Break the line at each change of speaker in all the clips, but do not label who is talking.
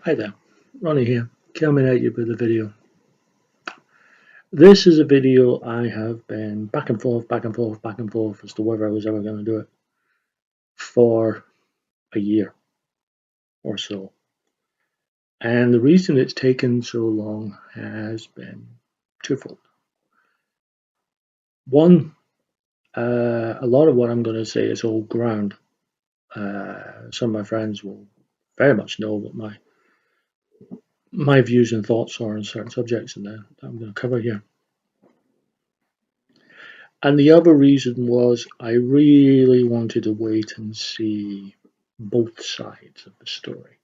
Hi there, Ronnie here, coming at you with a video. This is a video I have been back and forth as to whether I was ever going to do it for a year or so. And the reason it's taken so long has been twofold. One, a lot of what I'm going to say is old ground. Some of my friends will very much know what my views and thoughts are on certain subjects and that I'm going to cover here. And the other reason was I really wanted to wait and see both sides of the story.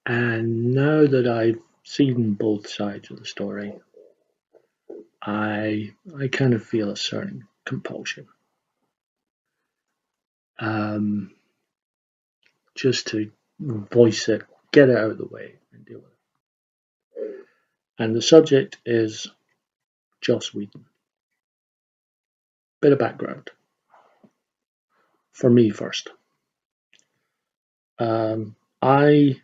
And now that I've seen both sides of the story, I kind of feel a certain compulsion. Just to voice it, get it out of the way, and deal with it. And the subject is Joss Whedon. Bit of background. For me first. I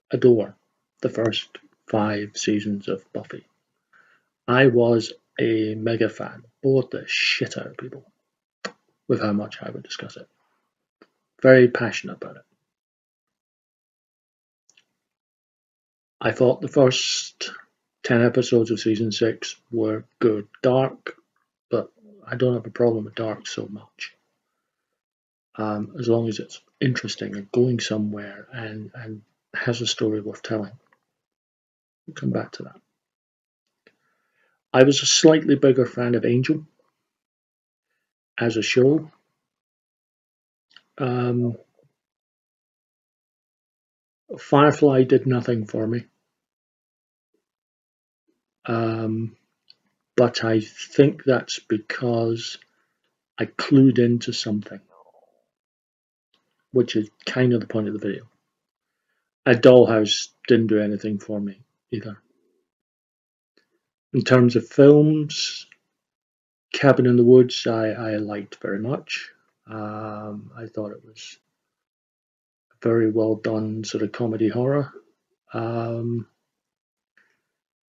adore the first 5 seasons of Buffy. I was a mega fan, bored the shit out of people with how much I would discuss it. Very passionate about it. I thought the first 10 episodes of season 6 were good. Dark, but I don't have a problem with dark so much. As long as it's interesting and going somewhere and has a story worth telling. We'll come back to that. I was a slightly bigger fan of Angel as a show. Firefly did nothing for me. But I think that's because I clued into something, which is kind of the point of the video. A Dollhouse didn't do anything for me either. In terms of films, Cabin in the Woods I liked very much. I thought it was a very well done sort of comedy horror.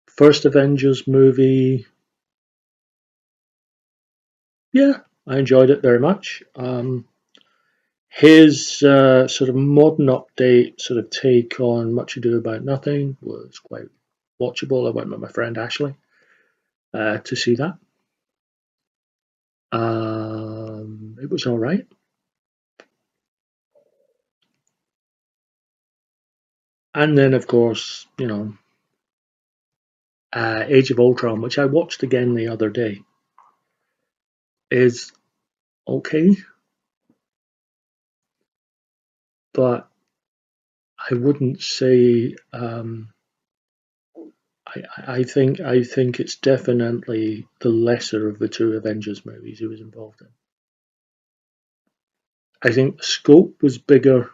First Avengers movie, yeah, I enjoyed it very much. His sort of modern update sort of take on Much Ado About Nothing was quite watchable. I went with my friend Ashley to see that. It was all right. And then, of course, Age of Ultron, which I watched again the other day, is okay, but I wouldn't say. I think it's definitely the lesser of the 2 Avengers movies he was involved in. I think the scope was bigger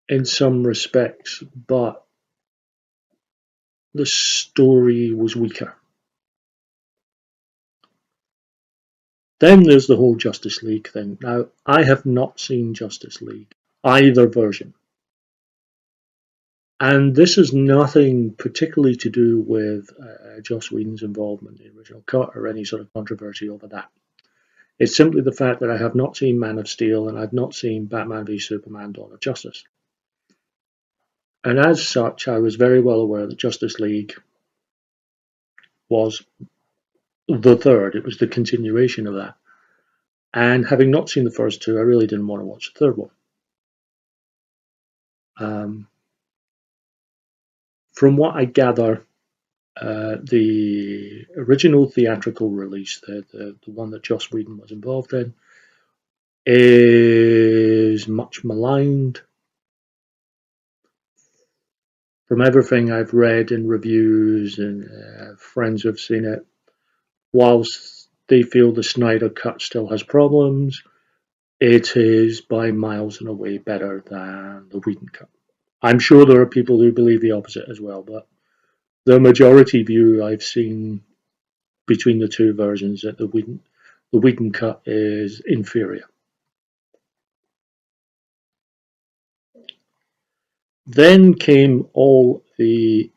in some respects, but the story was weaker. Then there's the whole Justice League thing. Now, I have not seen Justice League, either version. And this is nothing particularly to do with Joss Whedon's involvement in the original cut or any sort of controversy over that. It's simply the fact that I have not seen Man of Steel and I've not seen Batman v Superman: Dawn of Justice. And as such, I was very well aware that Justice League was the third. It was the continuation of that. And having not seen the first 2, I really didn't want to watch the third one. From what I gather, the original theatrical release, the one that Joss Whedon was involved in, is much maligned. From everything I've read in reviews and friends who have seen it, whilst they feel the Snyder Cut still has problems, it is by miles and away better than the Whedon Cut. I'm sure there are people who believe the opposite as well, but the majority view I've seen between the 2 versions that the Whedon Cut is inferior. Then came all the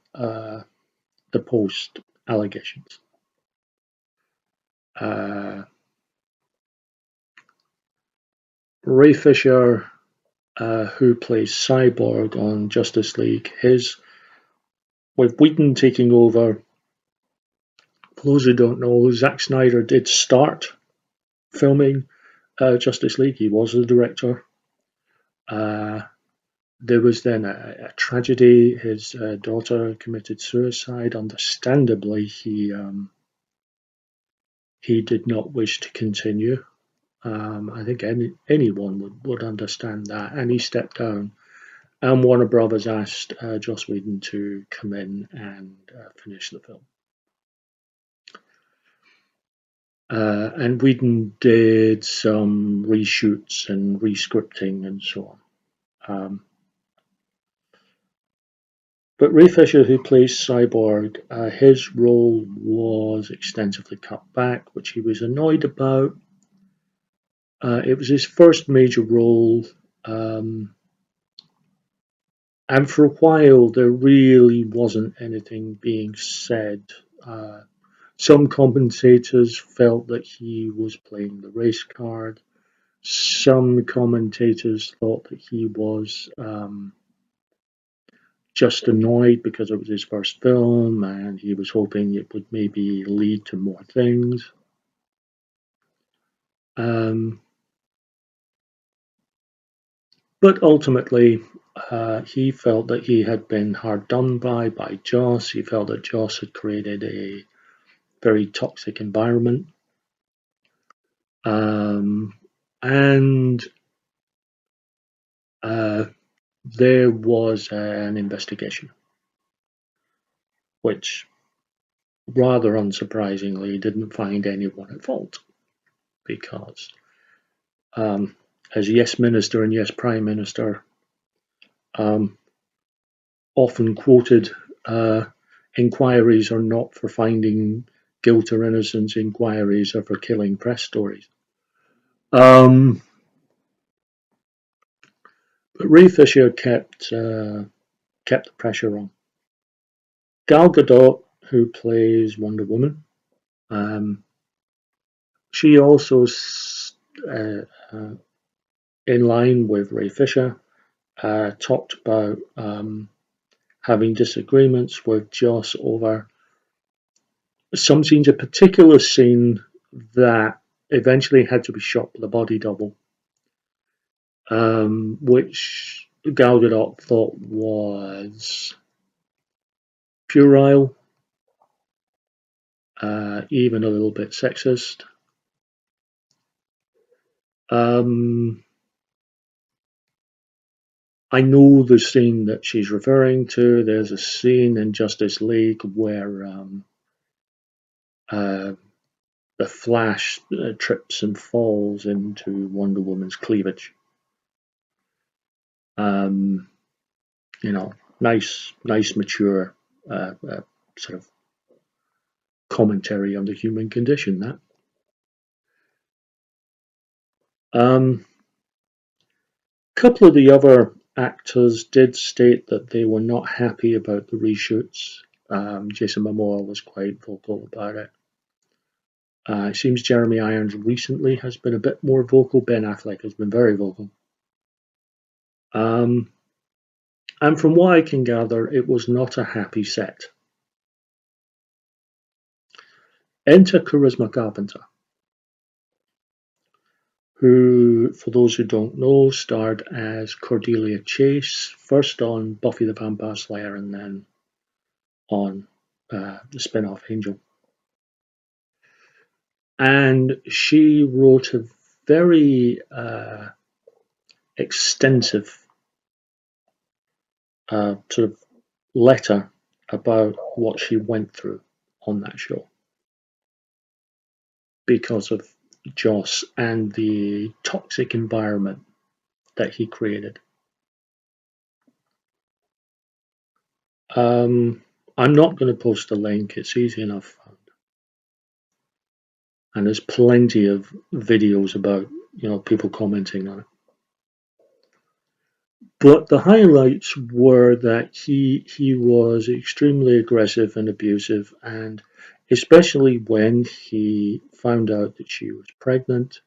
post allegations. Ray Fisher, who plays Cyborg on Justice League, with Whedon taking over. For those who don't know, Zack Snyder did start filming Justice League. He was the director. There was then a tragedy. His daughter committed suicide. Understandably, he did not wish to continue. I think anyone would understand that, and he stepped down. And Warner Brothers asked Joss Whedon to come in and finish the film. And Whedon did some reshoots and rescripting and so on. But Ray Fisher, who plays Cyborg, his role was extensively cut back, which he was annoyed about. It was his first major role, and for a while there really wasn't anything being said. Some commentators felt that he was playing the race card. Some commentators thought that he was just annoyed because it was his first film and he was hoping it would maybe lead to more things. But ultimately, he felt that he had been hard done by Joss. He felt that Joss had created a very toxic environment. And there was an investigation, which rather unsurprisingly didn't find anyone at fault, because as Yes Minister and Yes Prime Minister often quoted, inquiries are not for finding guilt or innocence, inquiries are for killing press stories. But Ray Fisher kept the pressure on. Gal Gadot, who plays Wonder Woman, she also, in line with Ray Fisher, talked about having disagreements with Joss over some scenes, a particular scene that eventually had to be shot with a body double, which Gal Gadot thought was puerile, even a little bit sexist. I know the scene that she's referring to. There's a scene in Justice League where the Flash trips and falls into Wonder Woman's cleavage. Nice, mature sort of commentary on the human condition. That. A couple of the other actors did state that they were not happy about the reshoots. Jason Momoa was quite vocal about it. It seems Jeremy Irons recently has been a bit more vocal. Ben Affleck has been very vocal. And from what I can gather, it was not a happy set. Enter Charisma Carpenter, who, for those who don't know, starred as Cordelia Chase, first on Buffy the Vampire Slayer and then on the spin-off Angel. And she wrote a very extensive sort of letter about what she went through on that show because of Joss and the toxic environment that he created. I'm not going to post a link. It's easy enough found. And there's plenty of videos about people commenting on it. But the highlights were that he was extremely aggressive and abusive, and especially when he found out that she was pregnant,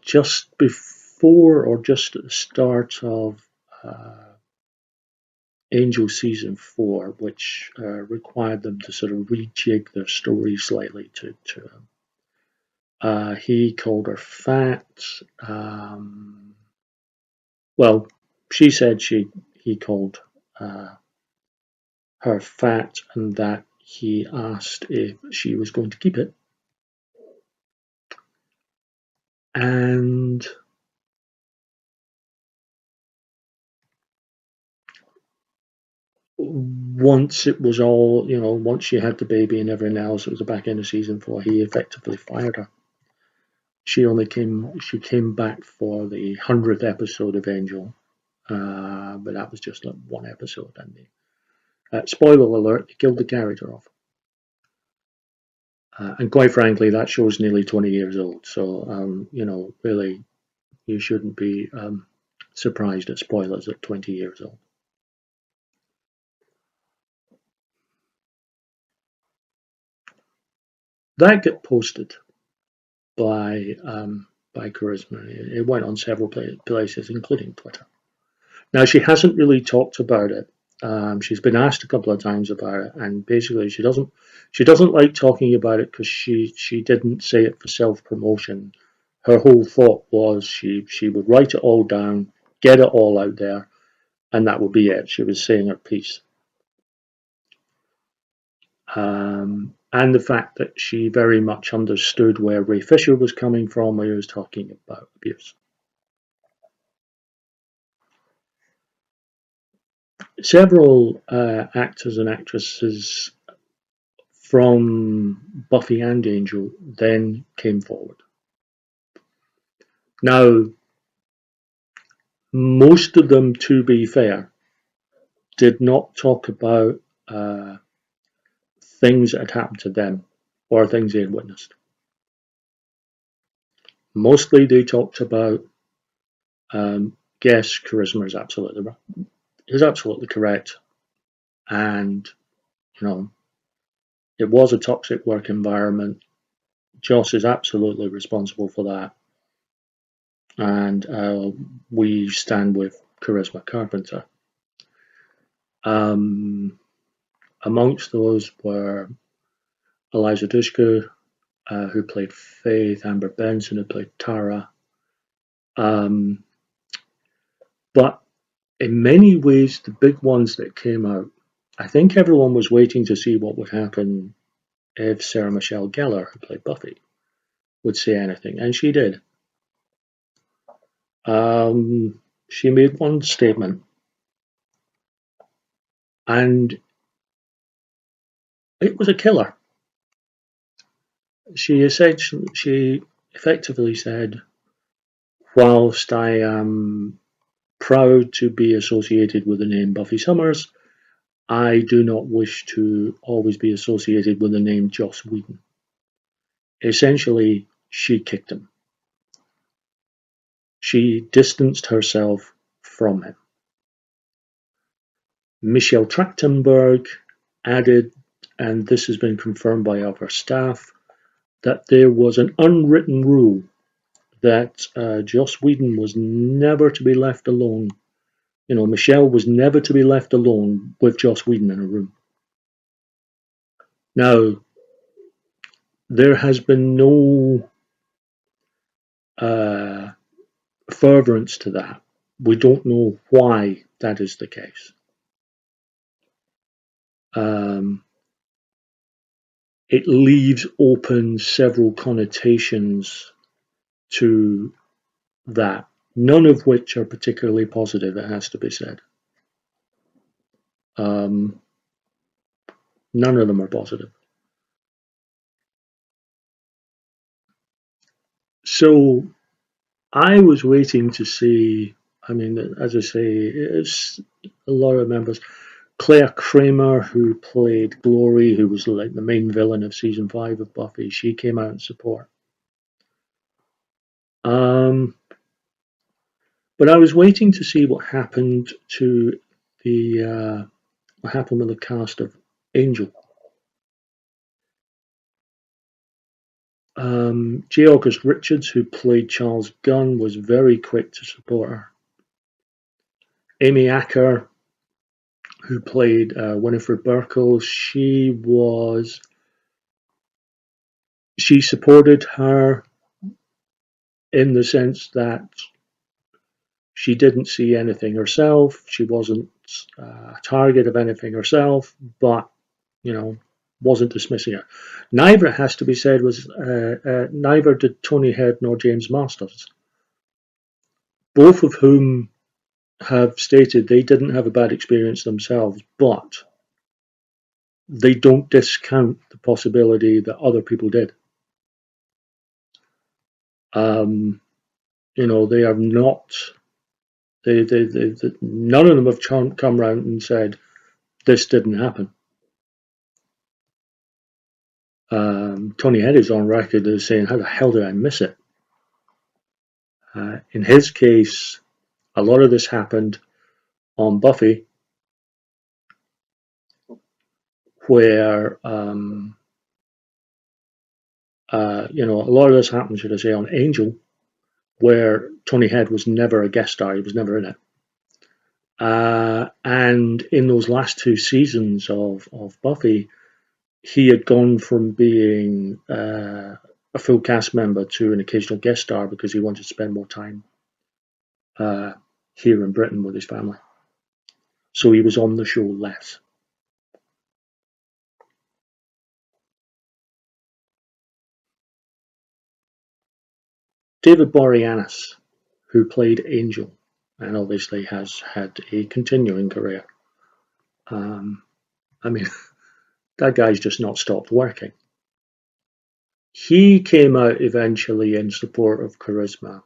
just before or just at the start of Angel season 4, which required them to sort of rejig their story slightly he called her fat. Um, well, she said he called uh, her fat, and that he asked if she was going to keep it. And once it was all, once she had the baby and everything else, it was the back end of season 4. He effectively fired her. She came back for the 100th episode of Angel, but that was just like one episode. And spoiler alert, they killed the character off. And quite frankly, that show's nearly 20 years old. So, really, you shouldn't be surprised at spoilers at 20 years old. That got posted by Charisma. It went on several places, including Twitter. Now, she hasn't really talked about it. She's been asked a couple of times about it, and basically she doesn't like talking about it because she didn't say it for self promotion. Her whole thought was she would write it all down, get it all out there, and that would be it. She was saying her piece. And the fact that she very much understood where Ray Fisher was coming from when he was talking about abuse. Several actors and actresses from Buffy and Angel then came forward. Now, most of them, to be fair, did not talk about things that had happened to them or things they had witnessed. Mostly they talked about, yes, Charisma is absolutely correct, and it was a toxic work environment. Joss is absolutely responsible for that, and we stand with Charisma Carpenter. Amongst those were Eliza Dushku, who played Faith, Amber Benson, who played Tara. But in many ways, the big ones that came out, I think everyone was waiting to see what would happen if Sarah Michelle Gellar, who played Buffy, would say anything, and she did. She made one statement, and it was a killer. She effectively said, whilst I am proud to be associated with the name Buffy Summers, I do not wish to always be associated with the name Joss Whedon. Essentially, she kicked him. She distanced herself from him. Michelle Trachtenberg added, and this has been confirmed by other staff, that there was an unwritten rule that Joss Whedon was never to be left alone. Michelle was never to be left alone with Joss Whedon in a room. Now, there has been no furtherance to that. We don't know why that is the case. It leaves open several connotations to that, none of which are particularly positive, it has to be said. None of them are positive. So I was waiting to see, as I say, it's a lot of members. Claire Kramer, who played Glory, who was like the main villain of season 5 of Buffy, she came out in support. But But I was waiting to see what happened to what happened with the cast of Angel. J. August Richards, who played Charles Gunn, was very quick to support her. Amy Acker, who played Winifred Burkle, she supported her in the sense that she didn't see anything herself. She wasn't a target of anything herself, but wasn't dismissing it. Neither, it has to be said, was neither did Tony Head nor James Masters, both of whom have stated they didn't have a bad experience themselves, but they don't discount the possibility that other people did. They are not. None of them have come round and said this didn't happen. Tony Head is on record as saying, "How the hell did I miss it?" In his case, a lot of this happened on Buffy, where a lot of this happened, should I say, on Angel, where Tony Head was never a guest star; he was never in it. And in those last two seasons of Buffy, he had gone from being a full cast member to an occasional guest star because he wanted to spend more time here in Britain with his family. So he was on the show less. David Boreanaz, who played Angel, and obviously has had a continuing career. That guy's just not stopped working. He came out eventually in support of Charisma.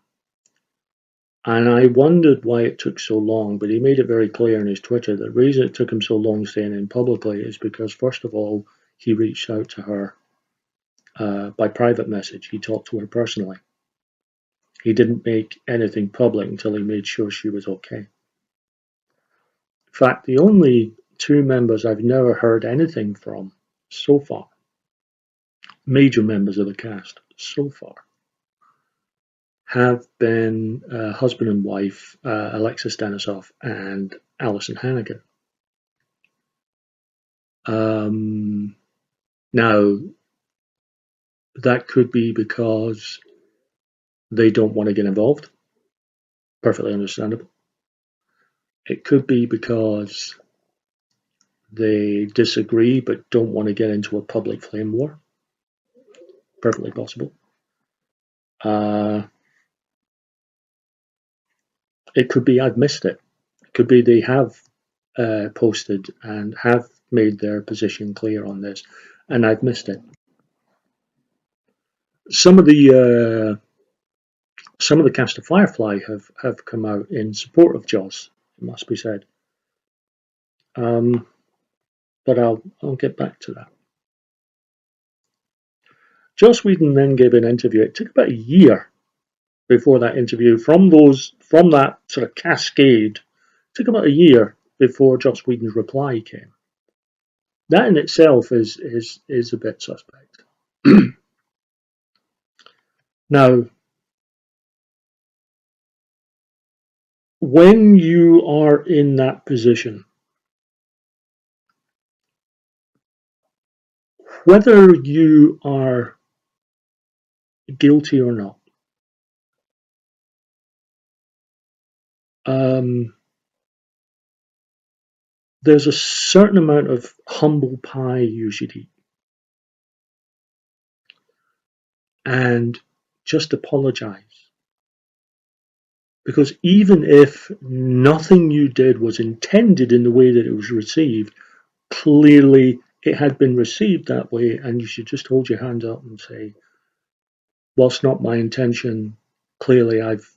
And I wondered why it took so long, but he made it very clear on his Twitter that the reason it took him so long staying in publicly is because, first of all, he reached out to her by private message. He talked to her personally. He didn't make anything public until he made sure she was okay. In fact, the only two members I've never heard anything from so far, major members of the cast so far, have been husband and wife Alexis Denisof and Alison Hannigan. Now, that could be because they don't want to get involved. Perfectly understandable. It could be because they disagree but don't want to get into a public flame war. Perfectly possible. It could be I've missed it. It could be they have posted and have made their position clear on this, and I've missed it. Some of the cast of Firefly have come out in support of Joss. It must be said. But I'll get back to that. Joss Whedon then gave an interview. It took about a year before that interview, from that sort of cascade. It took about a year before Joss Whedon's reply came. That in itself is a bit suspect. Now, when you are in that position, whether you are guilty or not, there's a certain amount of humble pie you should eat. And just apologize. Because even if nothing you did was intended in the way that it was received, clearly it had been received that way, and you should just hold your hand up and say, whilst not my intention, clearly I've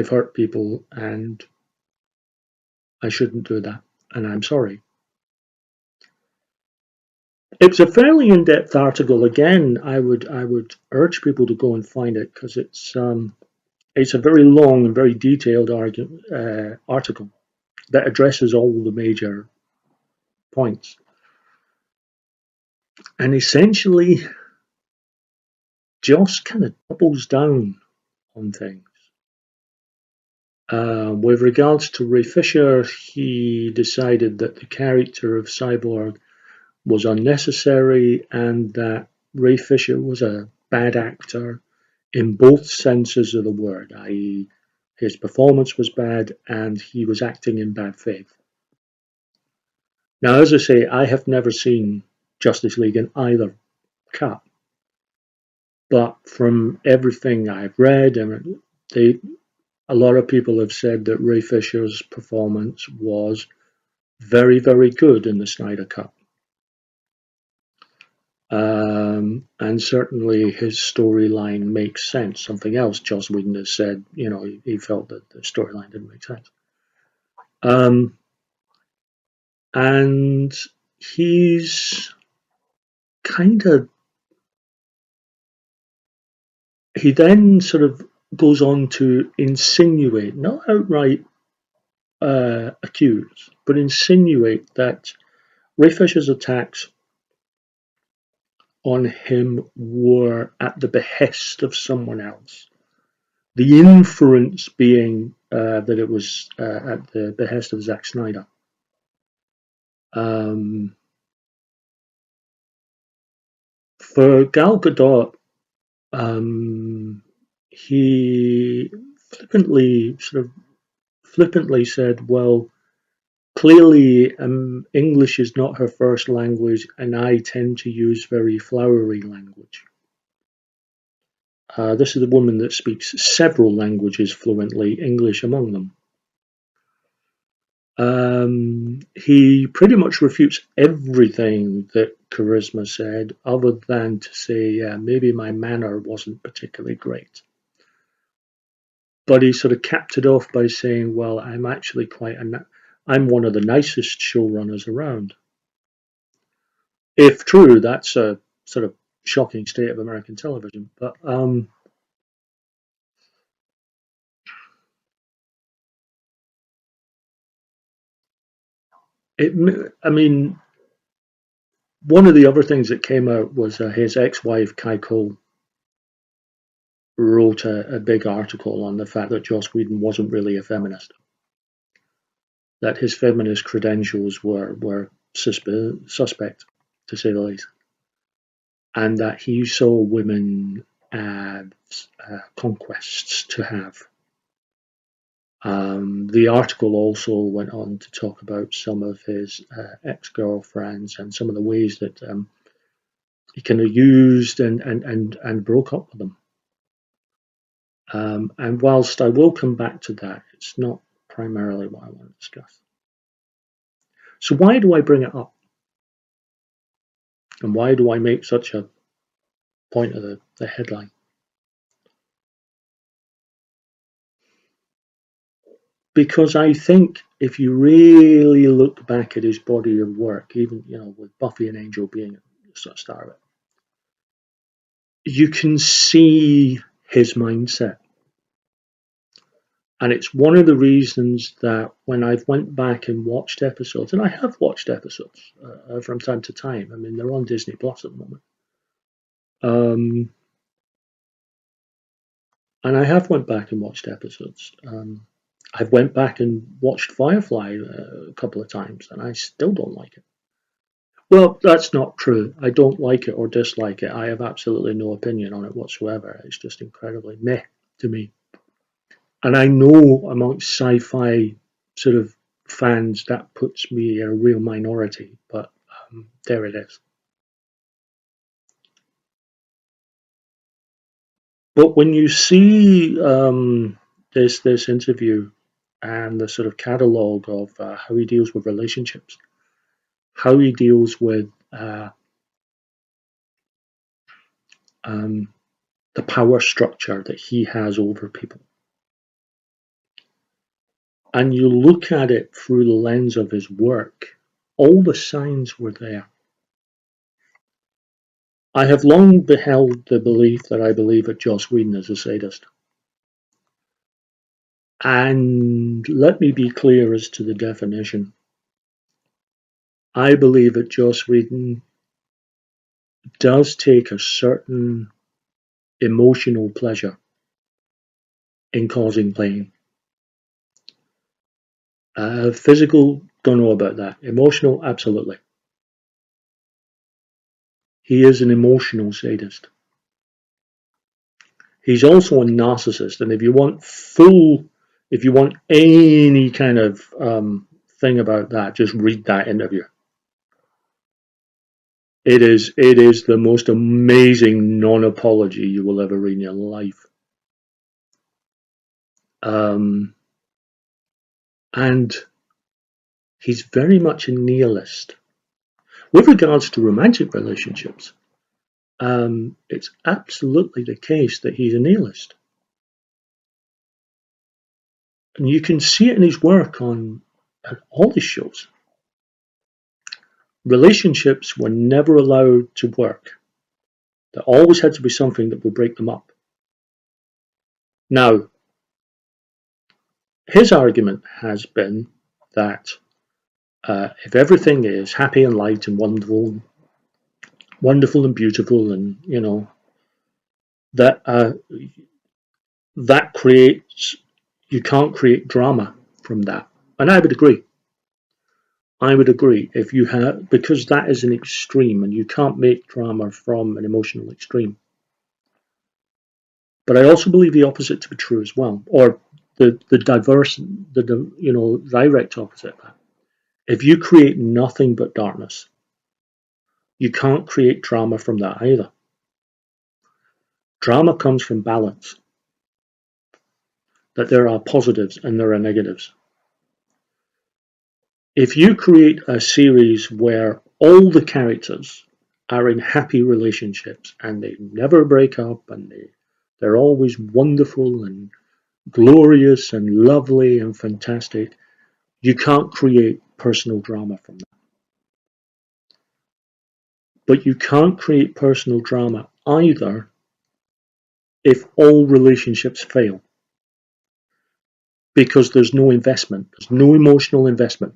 hurt people and I shouldn't do that, and I'm sorry. It's a fairly in-depth article. Again, I would urge people to go and find it because it's It's a very long and very detailed article that addresses all the major points. And essentially, Joss kind of doubles down on things. With regards to Ray Fisher, he decided that the character of Cyborg was unnecessary and that Ray Fisher was a bad actor in both senses of the word, i.e., his performance was bad and he was acting in bad faith. Now, as I say, I have never seen Justice League in either cut, but from everything I've read, a lot of people have said that Ray Fisher's performance was very, very good in the Snyder Cut. And certainly his storyline makes sense. Something else Joss Whedon has said, he felt that the storyline didn't make sense. And he's kind of, he then sort of goes on to insinuate, not outright accuse, but insinuate that Ray Fisher's attacks on him were at the behest of someone else. The inference being that it was at the behest of Zack Snyder. For Gal Gadot, he flippantly said, "Well, clearly English is not her first language, and I tend to use very flowery language." This is a woman that speaks several languages fluently, English among them. He pretty much refutes everything that Charisma said, other than to say, yeah, maybe my manner wasn't particularly great. But he sort of capped it off by saying, well, I'm actually I'm one of the nicest showrunners around. If true, that's a sort of shocking state of American television. But one of the other things that came out was his ex-wife, Kai Cole, wrote a big article on the fact that Joss Whedon wasn't really a feminist. That his feminist credentials were suspect, to say the least. And that he saw women as conquests to have. The article also went on to talk about some of his ex-girlfriends and some of the ways that he kind of used and broke up with them. And whilst I will come back to that, it's not primarily what I want to discuss. So why do I bring it up? And why do I make such a point of the headline? Because I think if you really look back at his body of work, even with Buffy and Angel being a sort of star of it, you can see his mindset. And it's one of the reasons that when I've went back and watched episodes, and I have watched episodes from time to time. I mean, they're on Disney Plus at the moment. And I have went back and watched episodes. I've went back and watched Firefly a couple of times, and I still don't like it. Well, that's not true. I don't like it or dislike it. I have absolutely no opinion on it whatsoever. It's just incredibly meh to me. And I know amongst sci-fi sort of fans that puts me in a real minority, but there it is. But when you see this interview and the sort of catalogue of how he deals with relationships, how he deals with the power structure that he has over people, and you look at it through the lens of his work, all the signs were there. I have long held the belief that I believe that Joss Whedon is a sadist. And let me be clear as to the definition. I believe that Joss Whedon does take a certain emotional pleasure in causing pain. Physical, don't know about that. Emotional, absolutely. He is an emotional sadist. He's also a narcissist, and if you want any kind of thing about that, just read that interview. It is the most amazing non-apology you will ever read in your life. And he's very much a nihilist. With regards to romantic relationships, it's absolutely the case that he's a nihilist. And you can see it in his work on all his shows. Relationships were never allowed to work. There always had to be something that would break them up. Now, his argument has been that if everything is happy and light and wonderful and beautiful, and that that creates you can't create drama from that, and I would agree. I would agree if you have because that is an extreme, and you can't make drama from an emotional extreme. But I also believe the opposite to be true as well, or the direct opposite. If you create nothing but darkness, you can't create drama from that either. Drama comes from balance, that there are positives and there are negatives. If you create a series where all the characters are in happy relationships and they never break up and they're always wonderful and glorious and lovely and fantastic, you can't create personal drama from that. But you can't create personal drama either if all relationships fail, because there's no investment, there's no emotional investment.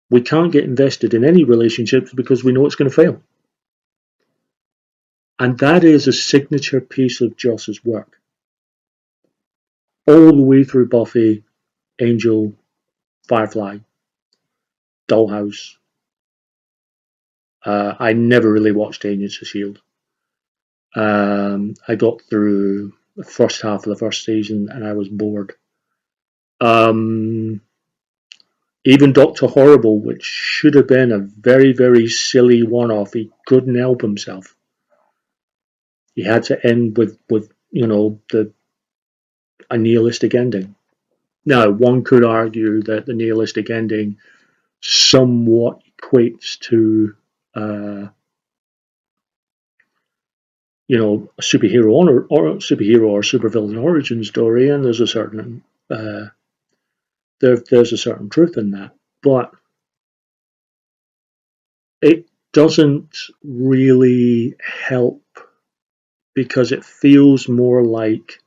We can't get invested in any relationships because we know it's going to fail. And that is a signature piece of Joss's work. All the way through Buffy, Angel, Firefly, Dollhouse. I never really watched Agents of S.H.I.E.L.D. I got through the first half of the first season and I was bored. Even Doctor Horrible, which should have been a very, very silly one-off, he couldn't help himself. He had to end with a nihilistic ending. Now, one could argue that the nihilistic ending somewhat equates to a superhero or supervillain origin story, and there's a certain there's a certain truth in that, but it doesn't really help because it feels more like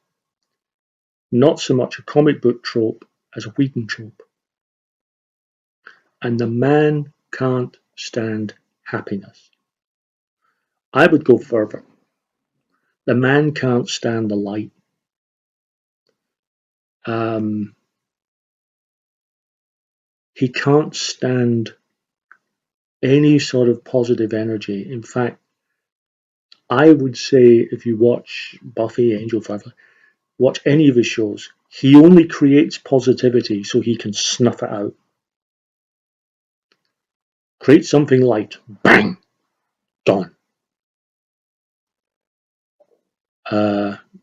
not so much a comic book trope as a Whedon trope. And the man can't stand happiness. I would go further. The man can't stand the light. He can't stand any sort of positive energy. In fact, I would say if you watch Buffy, Angel, Firefly, watch any of his shows, he only creates positivity so he can snuff it out. Create something light, bang, gone.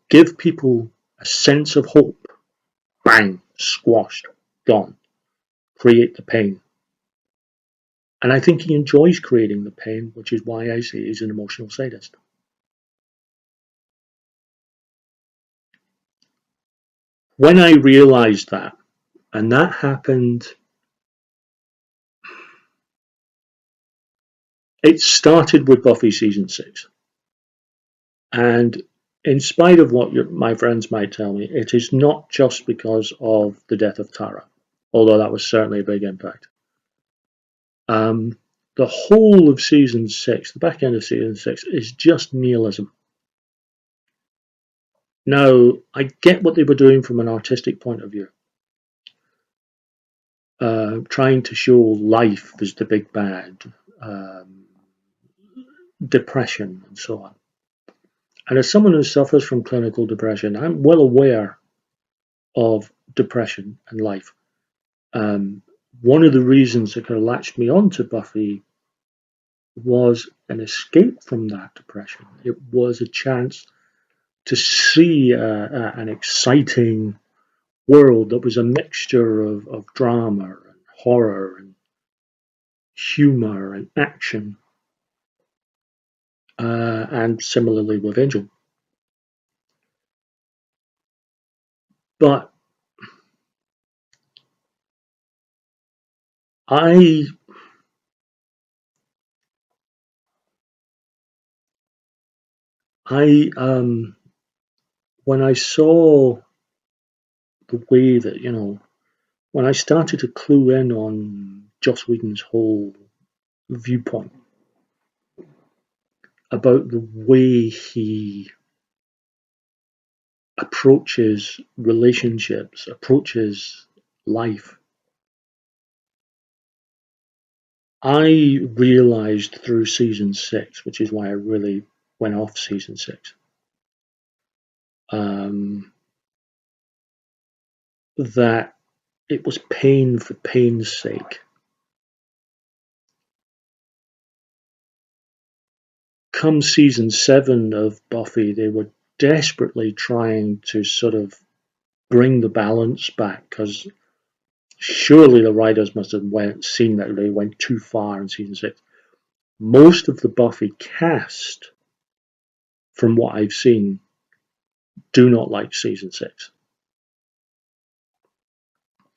Give people a sense of hope, bang, squashed, gone. Create the pain. And I think he enjoys creating the pain, which is why I say he's an emotional sadist. When I realized that, and that happened, it started with Buffy season 6. And in spite of what my friends might tell me, it is not just because of the death of Tara, although that was certainly a big impact. Um, the whole of season 6, the back end of season 6, is just nihilism. Now, I get what they were doing from an artistic point of view, trying to show life as the big bad, um, depression, and so on. And as someone who suffers from clinical depression, I'm well aware of depression and life. One of the reasons that kind of latched me onto Buffy was an escape from that depression. It was a chance to see an exciting world that was a mixture of drama and horror and humor and action, and similarly with Angel. But I I when I saw the way that, when I started to clue in on Joss Whedon's whole viewpoint about the way he approaches relationships, approaches life, I realized through season 6, which is why I really went off season 6, that it was pain for pain's sake. Come season 7 of Buffy, they were desperately trying to sort of bring the balance back, because surely the writers must have seen that they went too far in season 6. Most of the Buffy cast, from what I've seen, do not like season 6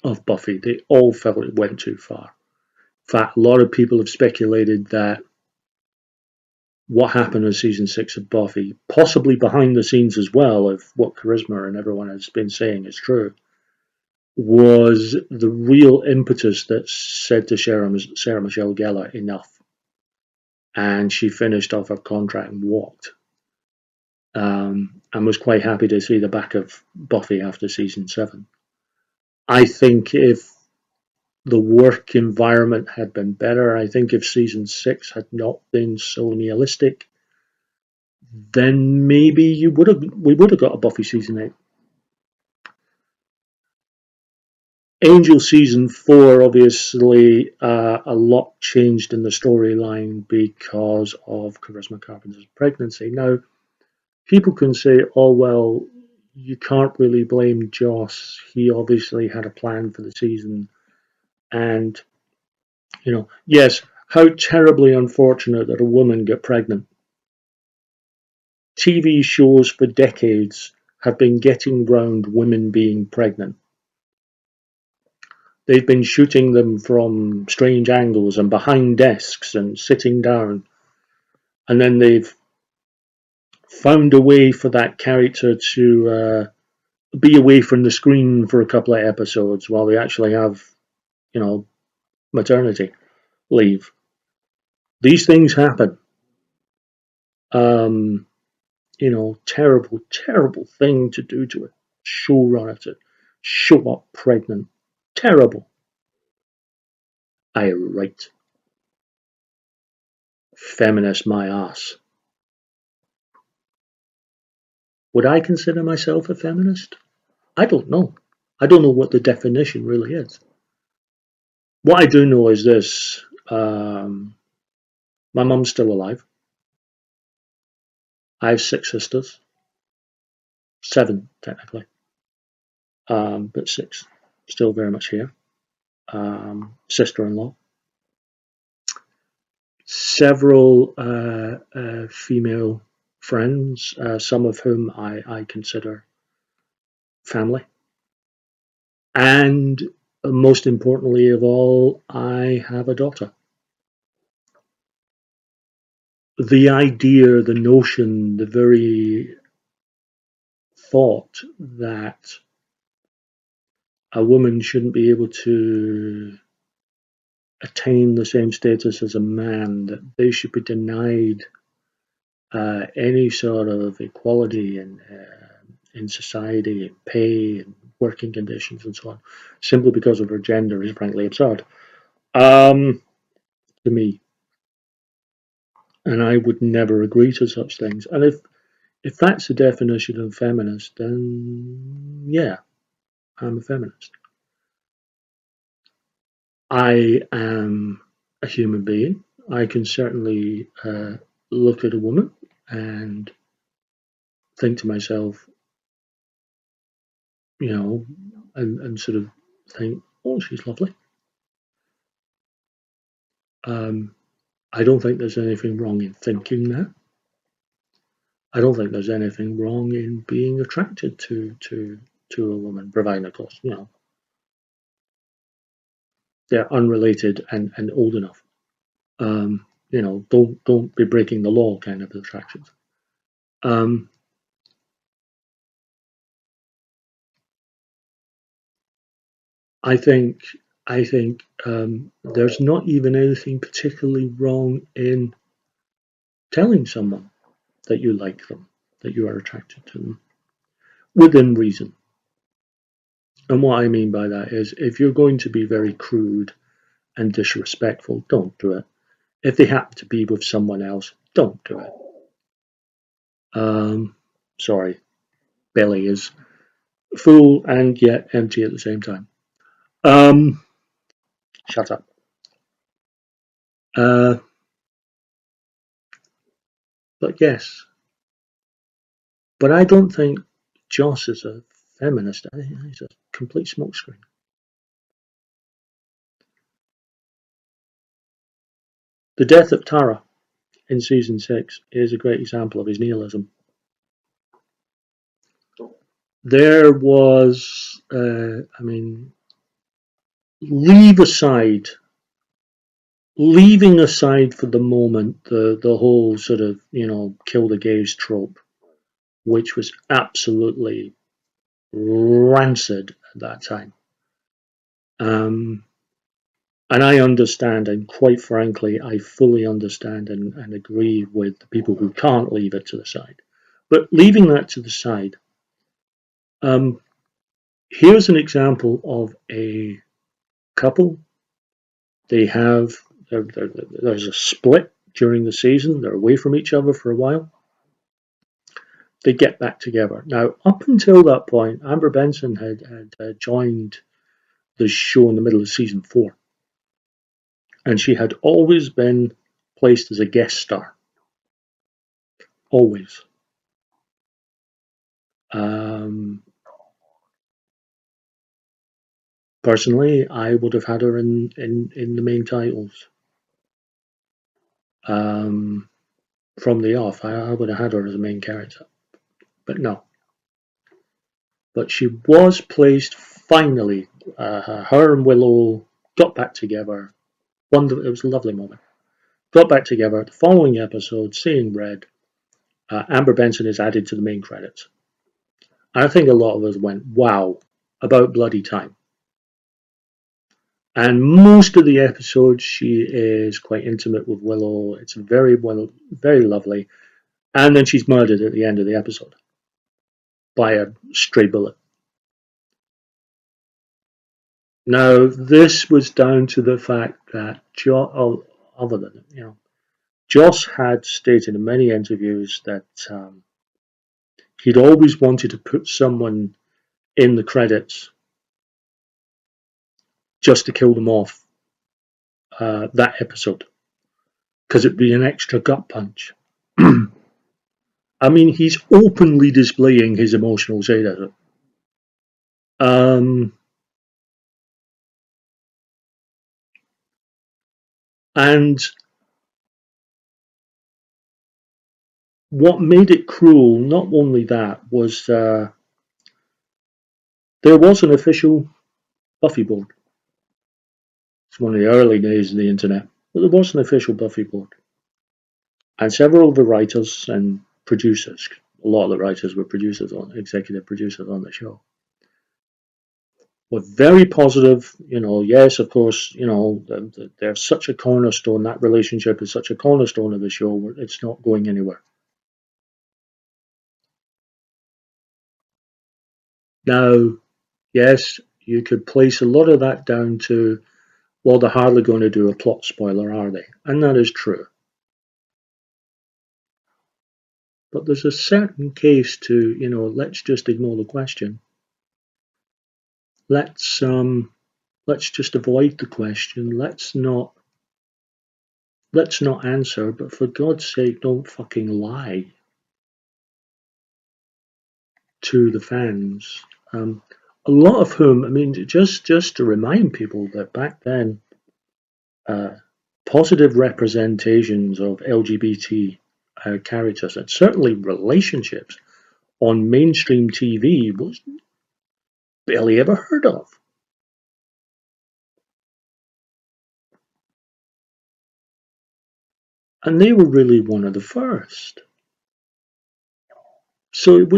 of Buffy. They all felt it went too far. In fact, a lot of people have speculated that what happened in season 6 of Buffy, possibly behind the scenes as well, if what Charisma and everyone has been saying is true, was the real impetus that said to Sarah Michelle Gellar, enough. And she finished off her contract and walked. And was quite happy to see the back of Buffy after season 7. I think if the work environment had been better, I think if season 6 had not been so nihilistic, then maybe we would have got a Buffy season 8. Angel season 4, obviously, a lot changed in the storyline because of Charisma Carpenter's pregnancy. Now, people can say, oh, well, you can't really blame Joss. He obviously had a plan for the season. And, yes, how terribly unfortunate that a woman got pregnant. TV shows for decades have been getting round women being pregnant. They've been shooting them from strange angles and behind desks and sitting down. And then they've found a way for that character to be away from the screen for a couple of episodes while they actually have, maternity leave. These things happen. Terrible, terrible thing to do to a showrunner, to show up pregnant. Terrible. I write. Feminist my ass. Would I consider myself a feminist? I don't know. I don't know what the definition really is. What I do know is this. My mum's still alive. I have 6 sisters. 7, technically. But 6. Still very much here. Sister-in-law. Several female friends, some of whom I consider family. And most importantly of all, I have a daughter. The idea, the notion, the very thought that a woman shouldn't be able to attain the same status as a man, that they should be denied any sort of equality in society, in pay, and working conditions, and so on, simply because of her gender, is frankly absurd to me. And I would never agree to such things. And if that's the definition of feminist, then yeah, I'm a feminist. I am a human being. I can certainly look at a woman and think to myself, and sort of think, oh, she's lovely. I don't think there's anything wrong in thinking that. I don't think there's anything wrong in being attracted to a woman, providing, of course, they're unrelated and old enough. Don't be breaking the law kind of attractions. I think there's not even anything particularly wrong in telling someone that you like them, that you are attracted to them, within reason. And what I mean by that is, if you're going to be very crude and disrespectful, don't do it. If they happen to be with someone else, don't do it. Sorry, belly is full and yet empty at the same time. Shut up. But yes, but I don't think Joss is a feminist. I think he's a complete smokescreen. The death of Tara in season 6 is a great example of his nihilism. There was, leaving aside for the moment the whole sort of, kill the gays trope, which was absolutely rancid at that time. And I understand, and quite frankly, I fully understand and agree with the people who can't leave it to the side. But leaving that to the side, here's an example of a couple. There's a split during the season. They're away from each other for a while. They get back together. Now, up until that point, Amber Benson had joined the show in the middle of season 4. And she had always been placed as a guest star. Always. Personally, I would have had her in the main titles. From the off, I would have had her as a main character. But no. But she was placed finally. Her and Willow got back together. It was a lovely moment. Got back together. The following episode, seeing red, Amber Benson is added to the main credits. I think a lot of us went, wow, about bloody time. And most of the episodes, she is quite intimate with Willow. It's very lovely. And then she's murdered at the end of the episode by a stray bullet. Now, this was down to the fact that Joss had stated in many interviews that he'd always wanted to put someone in the credits just to kill them off that episode, because it'd be an extra gut punch. I mean, he's openly displaying his emotional sadism. And what made it cruel, not only that, was there was an official Buffy board. It's one of the early days of the internet, but there was an official Buffy board. And several of the writers and producers a lot of the writers were executive producers on the show, were very positive. Yes, of course, they're such a cornerstone. That relationship is such a cornerstone of the show. It's not going anywhere. Now, yes, you could place a lot of that down to, well, they're hardly going to do a plot spoiler, are they? And that is true. But there's a certain case to, let's just ignore the question. Let's just avoid the question. Let's not answer, but for God's sake, don't fucking lie to the fans. A lot of whom, I mean, just to remind people that back then, positive representations of LGBT characters and certainly relationships on mainstream TV was barely ever heard of. And they were really one of the first. So it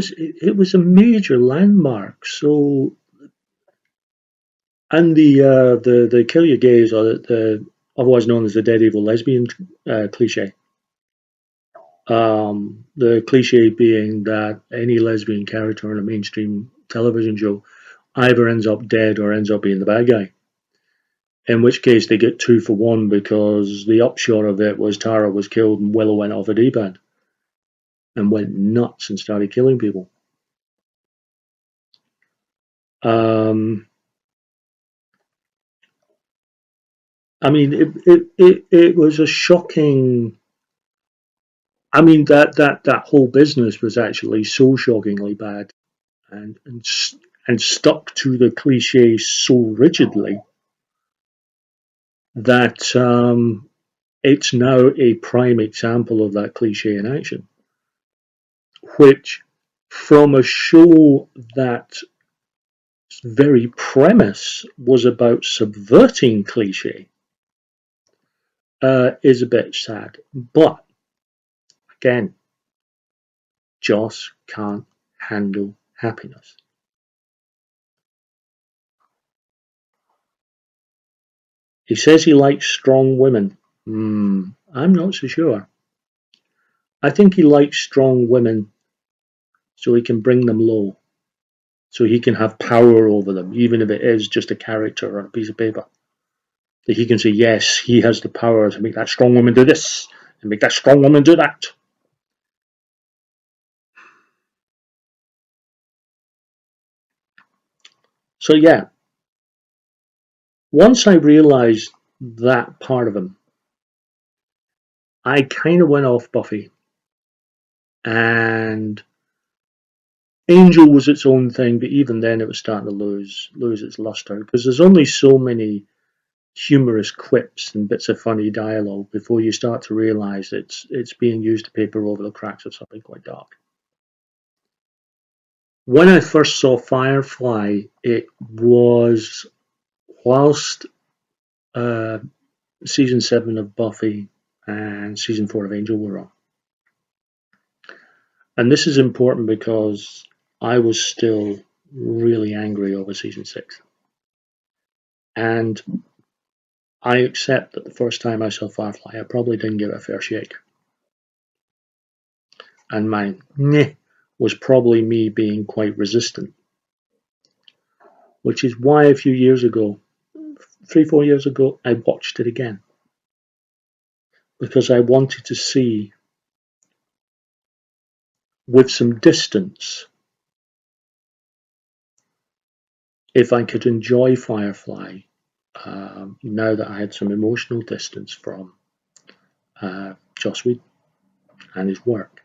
was a major landmark. So, and the kill your gays, or the otherwise known as the dead evil lesbian cliche. The cliche being that any lesbian character on a mainstream television show either ends up dead or ends up being the bad guy. In which case they get 2 for 1 because the upshot of it was Tara was killed and Willow went off a deep end and went nuts and started killing people. I mean, it was a shocking. I mean, that whole business was actually so shockingly bad, and stuck to the cliche so rigidly that it's now a prime example of that cliche in action. Which, from a show that very premise was about subverting cliche, is a bit sad. But again, Joss can't handle happiness. He says he likes strong women. I'm not so sure. I think he likes strong women so he can bring them low. So he can have power over them, even if it is just a character on a piece of paper. That he can say, yes, he has the power to make that strong woman do this, and make that strong woman do that. So yeah, once I realised that part of him, I kind of went off Buffy. And Angel was its own thing, but even then it was starting to lose its luster because there's only so many humorous quips and bits of funny dialogue before you start to realise it's being used to paper over the cracks of something quite dark. When I first saw Firefly, it was whilst season 7 of Buffy and season 4 of Angel were on. And this is important because I was still really angry over season 6. And I accept that the first time I saw Firefly, I probably didn't give it a fair shake. And my meh was probably me being quite resistant. Which is why a few years ago, 3-4 years ago, I watched it again. Because I wanted to see, with some distance, if I could enjoy Firefly now that I had some emotional distance from Joss Whedon and his work.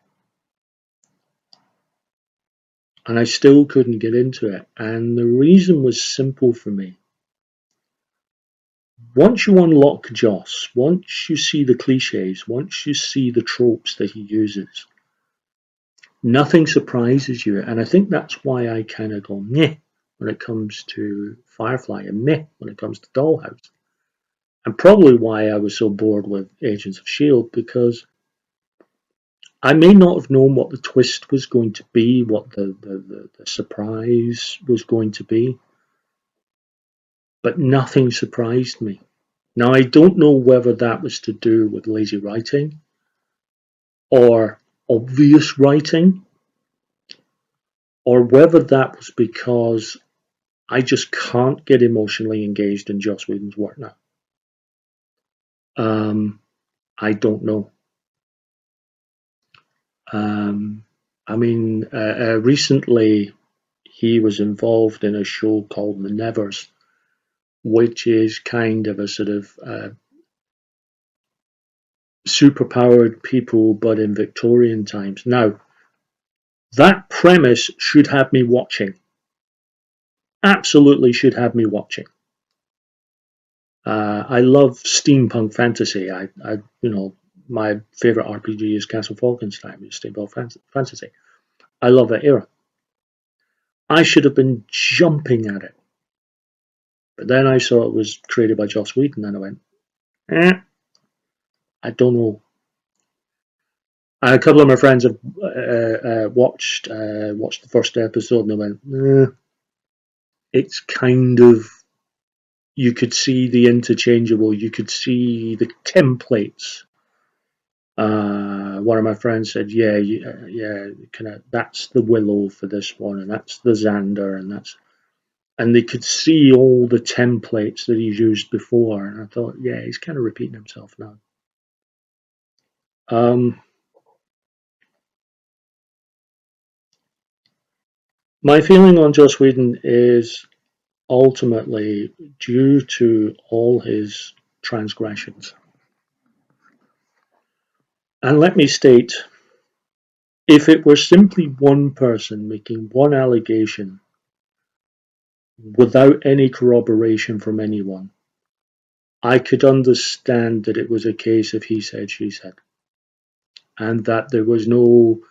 And I still couldn't get into it. And the reason was simple for me. Once you unlock Joss, once you see the cliches, once you see the tropes that he uses, nothing surprises you. And I think that's why I kind of go meh when it comes to Firefly and meh when it comes to Dollhouse. And probably why I was so bored with Agents of S.H.I.E.L.D. because I may not have known what the twist was going to be, what the surprise was going to be, but nothing surprised me. Now, I don't know whether that was to do with lazy writing or obvious writing, or whether that was because I just can't get emotionally engaged in Joss Whedon's work now. I don't know. I mean, recently he was involved in a show called The Nevers, which is kind of a sort of superpowered people, but in Victorian times. Now, that premise should have me watching. Absolutely should have me watching. I love steampunk fantasy. My favorite RPG is Castle Falkenstein, which is steampunk fantasy. I love that era. I should have been jumping at it, but then I saw it was created by Joss Whedon, and I went, I don't know. A couple of my friends have watched the first episode, and they went, it's kind of, you could see the interchangeable, you could see the templates. One of my friends said, yeah, kind of, that's the Willow for this one, and that's the Xander, and they could see all the templates that he's used before, and I thought, yeah, he's kind of repeating himself now. My feeling on Joss Whedon is ultimately due to all his transgressions. And let me state, if it were simply one person making one allegation without any corroboration from anyone, I could understand that it was a case of he said, she said, and that there was no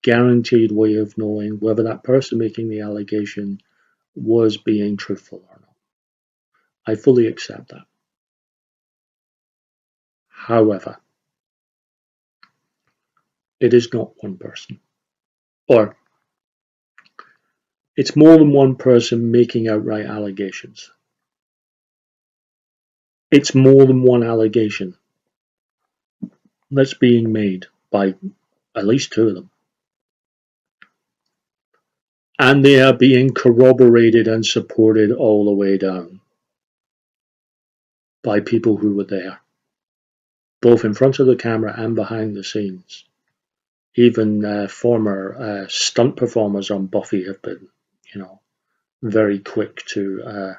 guaranteed way of knowing whether that person making the allegation was being truthful or not. I fully accept that. However, it is not one person. Or it's more than one person making outright allegations. It's more than one allegation that's being made by at least two of them. And they are being corroborated and supported all the way down by people who were there, both in front of the camera and behind the scenes. Even former stunt performers on Buffy have been, very quick to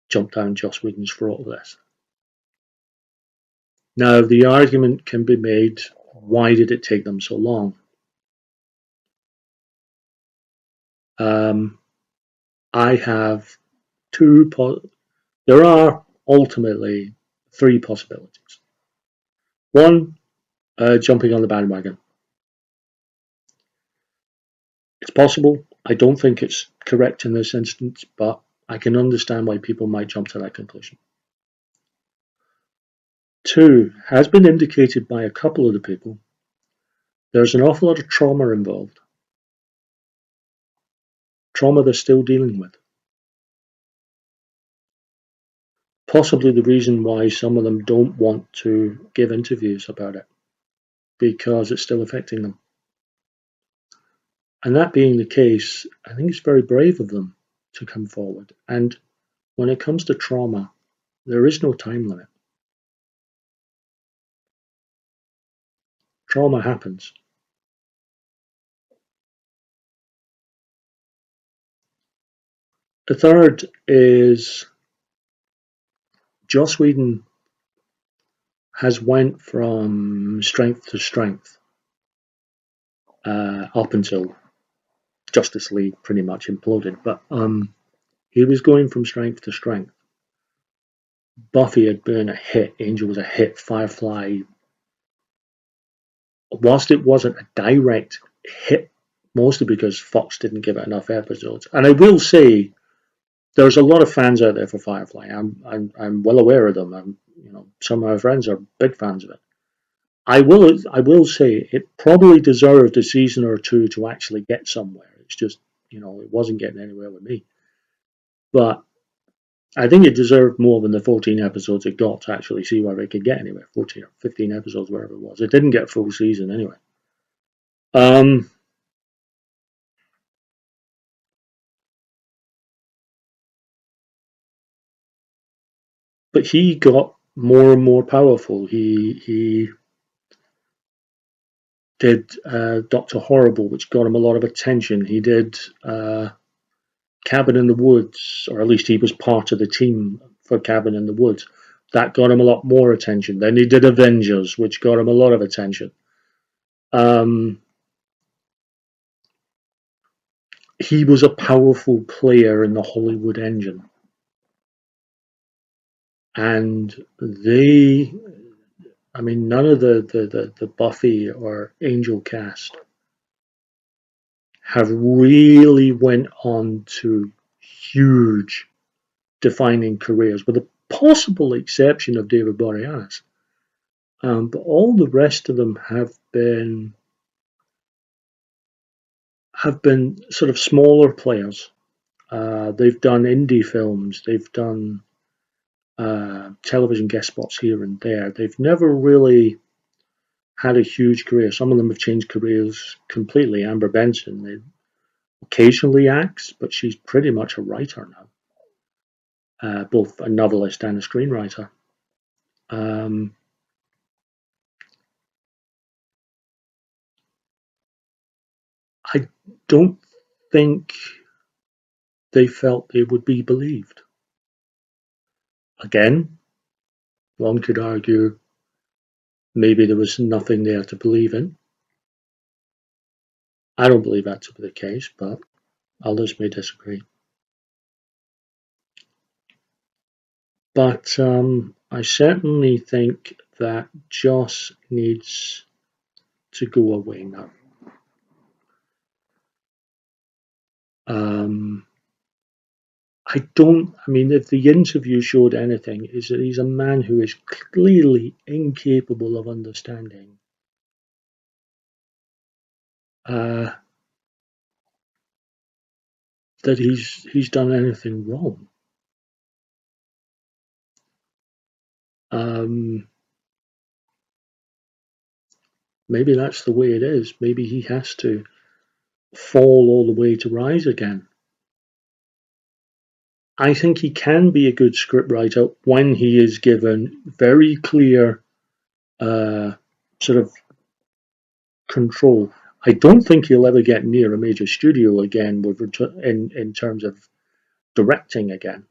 jump down Joss Whedon's throat with this. Now, the argument can be made, why did it take them so long? I have there are ultimately three possibilities. One, jumping on the bandwagon. It's possible. I don't think it's correct in this instance, but I can understand why people might jump to that conclusion. Two, has been indicated by a couple of the people, there's an awful lot of trauma involved. Trauma they're still dealing with. Possibly the reason why some of them don't want to give interviews about it, because it's still affecting them. And that being the case, I think it's very brave of them to come forward. And when it comes to trauma, there is no time limit. Trauma happens. The third is Joss Whedon has went from strength to strength up until Justice League pretty much imploded, but he was going from strength to strength. Buffy had been a hit, Angel was a hit, Firefly, whilst it wasn't a direct hit, mostly because Fox didn't give it enough episodes. And I will say, there's a lot of fans out there for Firefly. I'm well aware of them. Some of my friends are big fans of it. I will say it probably deserved a season or two to actually get somewhere. It's just, it wasn't getting anywhere with me. But I think it deserved more than the 14 episodes it got to actually see whether it could get anywhere. 14 or 15 episodes, wherever it was. It didn't get a full season anyway. Um, but he got more and more powerful. He did Doctor Horrible, which got him a lot of attention. He did Cabin in the Woods, or at least he was part of the team for Cabin in the Woods. That got him a lot more attention. Then he did Avengers, which got him a lot of attention. Um, he was a powerful player in the Hollywood engine. And none of the Buffy or Angel cast have really went on to huge defining careers, with the possible exception of David Boreanaz. But all the rest of them have been sort of smaller players. They've done indie films. They've done television guest spots here and there. They've never really had a huge career. Some of them have changed careers completely. Amber Benson occasionally acts, but she's pretty much a writer now, both a novelist and a screenwriter. Um, I don't think they felt they would be believed. Again, one could argue maybe there was nothing there to believe in. I don't believe that to be the case, but others may disagree. But I certainly think that Joss needs to go away now. Um, if the interview showed anything, is that he's a man who is clearly incapable of understanding uh, that he's done anything wrong. Um, maybe that's the way it is. Maybe he has to fall all the way to rise again. I think he can be a good scriptwriter when he is given very clear uh, sort of control. I don't think he'll ever get near a major studio again in terms of directing again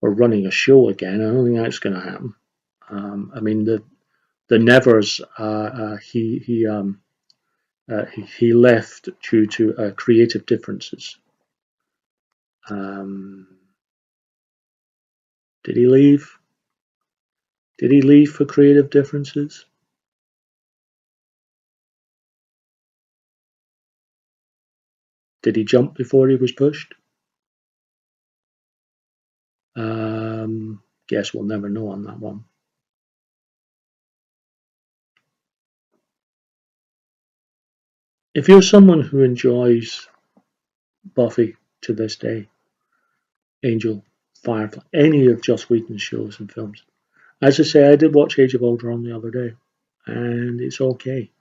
or running a show again. I don't think that's going to happen. The Nevers, he left due to creative differences. Did he leave? Did he leave for creative differences? Did he jump before he was pushed? Guess we'll never know on that one. If you're someone who enjoys Buffy to this day, Angel, Firefly, any of Joss Whedon's shows and films, as I say, I did watch Age of Ultron the other day, and it's okay.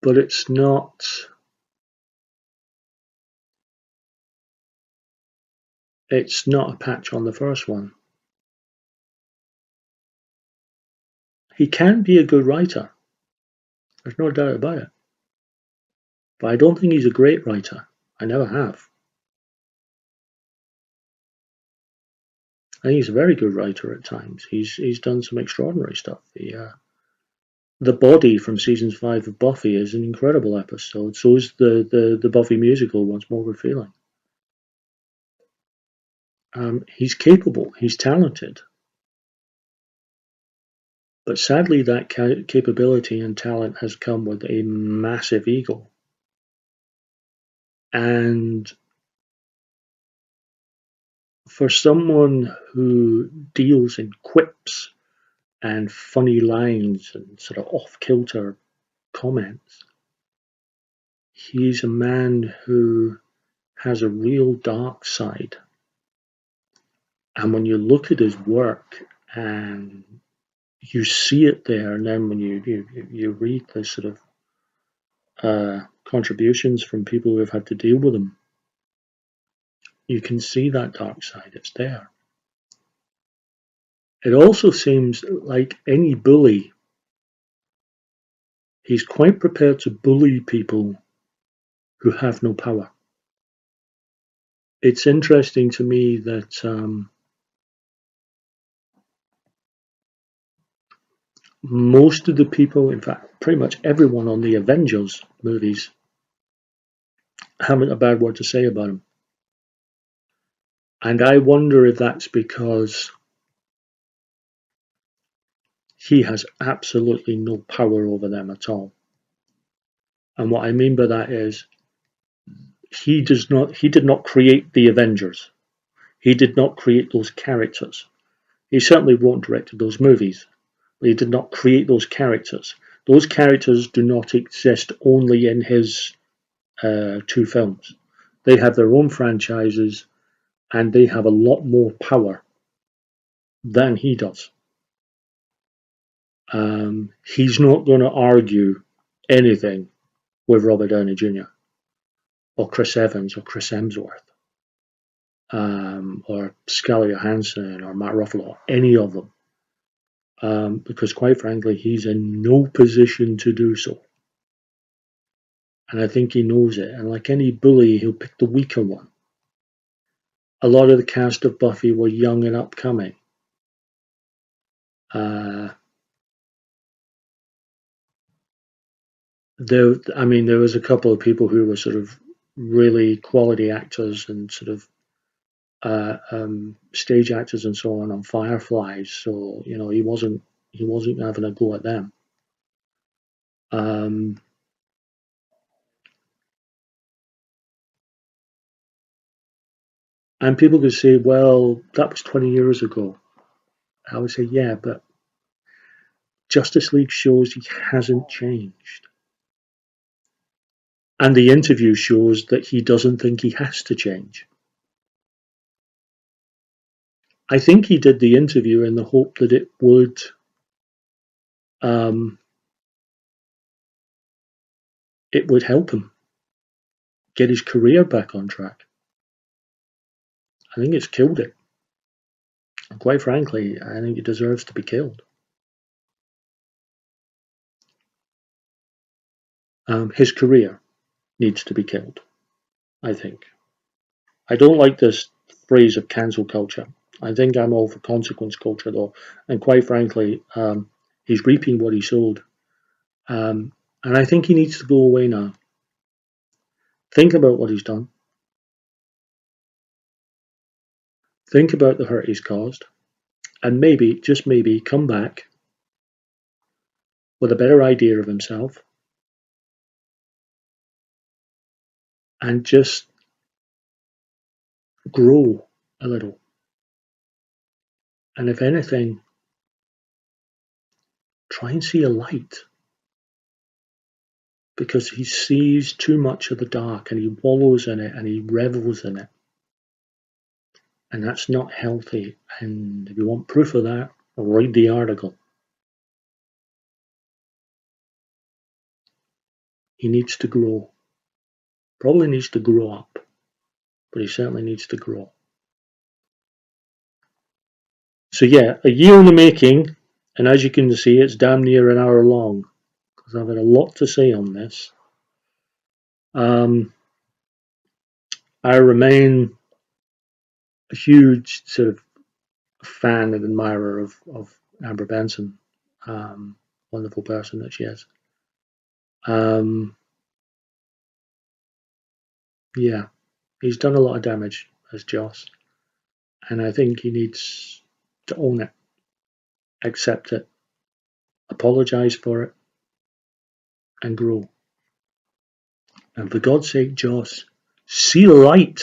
But it's not a patch on the first one. He can be a good writer. There's no doubt about it. But I don't think he's a great writer. I never have. I think he's a very good writer at times. He's done some extraordinary stuff. The Body from season 5 of Buffy is an incredible episode. So is the Buffy musical, Once More With Feeling. He's capable. He's talented. But sadly, that capability and talent has come with a massive ego. And for someone who deals in quips and funny lines and sort of off-kilter comments, he's a man who has a real dark side. And when you look at his work and you see it there, and then when you read the sort of contributions from people who have had to deal with him, you can see that dark side. It's there. It also seems like any bully, he's quite prepared to bully people who have no power. It's interesting to me that most of the people, in fact, pretty much everyone on the Avengers movies, haven't a bad word to say about him. And I wonder if that's because he has absolutely no power over them at all. And what I mean by that is he did not create the Avengers. He did not create those characters. He certainly won't direct those movies, but he did not create those characters. Those characters do not exist only in his two films. They have their own franchises and they have a lot more power than he does. He's not going to argue anything with Robert Downey Jr. or Chris Evans or Chris Hemsworth or Scarlett Johansson or Matt Ruffalo, any of them, because quite frankly, he's in no position to do so. And I think he knows it. And like any bully, he'll pick the weaker one. A lot of the cast of Buffy were young and upcoming. There was a couple of people who were sort of really quality actors and sort of stage actors and so on Fireflies. So he wasn't having a go at them. And people could say, well, that was 20 years ago. I would say, yeah, but Justice League shows he hasn't changed. And the interview shows that he doesn't think he has to change. I think he did the interview in the hope that it would help him get his career back on track. I think it's killed it. And quite frankly, I think he deserves to be killed. His career needs to be killed, I think. I don't like this phrase of cancel culture. I think I'm all for consequence culture, though. And quite frankly, he's reaping what he sowed. And I think he needs to go away now. Think about what he's done. Think about the hurt he's caused. And maybe, just maybe, come back with a better idea of himself and just grow a little. And if anything, try and see a light. Because he sees too much of the dark and he wallows in it and he revels in it. And that's not healthy. And if you want proof of that, read the article. He needs to grow. Probably needs to grow up. But he certainly needs to grow. So yeah, a year in the making. And as you can see, it's damn near an hour long. Because I've had a lot to say on this. I remain a huge sort of fan and admirer of Amber Benson. Wonderful person that she is. Yeah, he's done a lot of damage as Joss, and I think he needs to own it, accept it, apologize for it, and grow. And for God's sake, Joss, see the light.